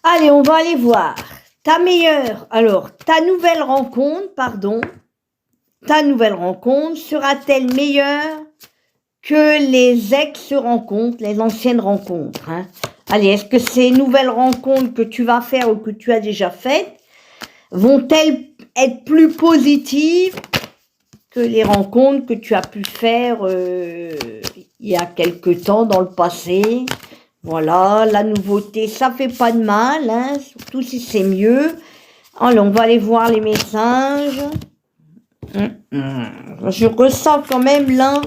Allez, on va aller voir. Ta nouvelle rencontre, sera-t-elle meilleure que les ex-rencontres, les anciennes rencontres, hein? Allez, est-ce que ces nouvelles rencontres que tu vas faire ou que tu as déjà faites vont-elles être plus positives que les rencontres que tu as pu faire il y a quelque temps dans le passé? Voilà, la nouveauté, ça fait pas de mal, hein, surtout si c'est mieux. Alors, on va aller voir les messages. Je ressens quand même là,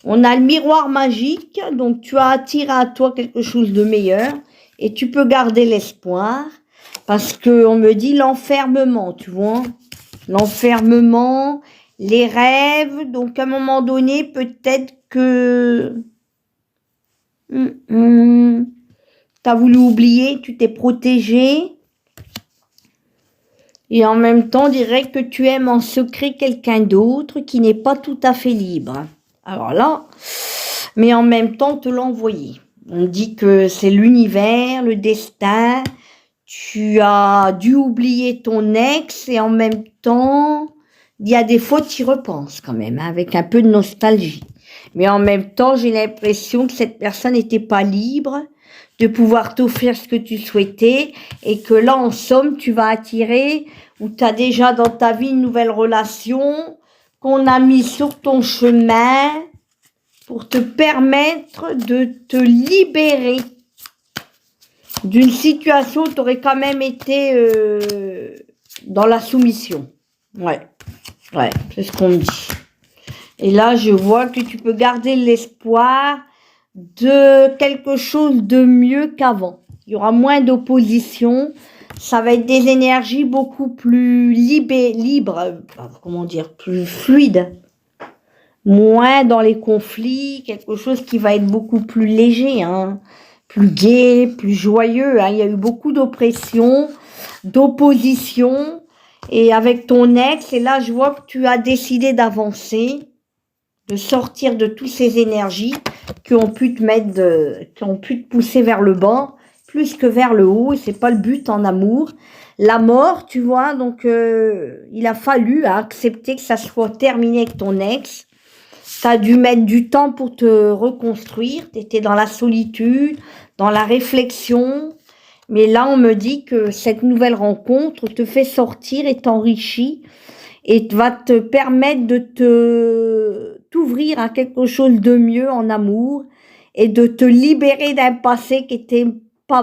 on a le miroir magique, donc tu as attiré à toi quelque chose de meilleur et tu peux garder l'espoir parce que on me dit l'enfermement, tu vois, l'enfermement, les rêves, donc à un moment donné, peut-être que t'as voulu oublier, tu t'es protégé. Et en même temps, on dirait que tu aimes en secret quelqu'un d'autre qui n'est pas tout à fait libre. Alors là, mais en même temps, te l'a envoyé. On dit que c'est l'univers, le destin. Tu as dû oublier ton ex et en même temps, il y a des fois, tu y repenses quand même, hein, avec un peu de nostalgie. Mais en même temps, j'ai l'impression que cette personne n'était pas libre de pouvoir t'offrir ce que tu souhaitais et que là, en somme, tu vas attirer ou tu as déjà dans ta vie une nouvelle relation qu'on a mis sur ton chemin pour te permettre de te libérer d'une situation où tu aurais quand même été dans la soumission. Ouais, c'est ce qu'on me dit. Et là, je vois que tu peux garder l'espoir de quelque chose de mieux qu'avant. Il y aura moins d'opposition. Ça va être des énergies beaucoup plus libres, comment dire, plus fluides. Moins dans les conflits, quelque chose qui va être beaucoup plus léger, hein, plus gai, plus joyeux. Hein. Il y a eu beaucoup d'oppression, d'opposition. Et avec ton ex, et là, je vois que tu as décidé d'avancer, de sortir de toutes ces énergies qui ont pu te pousser vers le bas, plus que vers le haut, et c'est pas le but en amour. La mort, tu vois, donc il a fallu accepter que ça soit terminé avec ton ex. Tu as dû mettre du temps pour te reconstruire, tu étais dans la solitude, dans la réflexion, mais là on me dit que cette nouvelle rencontre te fait sortir et t'enrichit et va te permettre de t'ouvrir à quelque chose de mieux en amour et de te libérer d'un passé qui était pas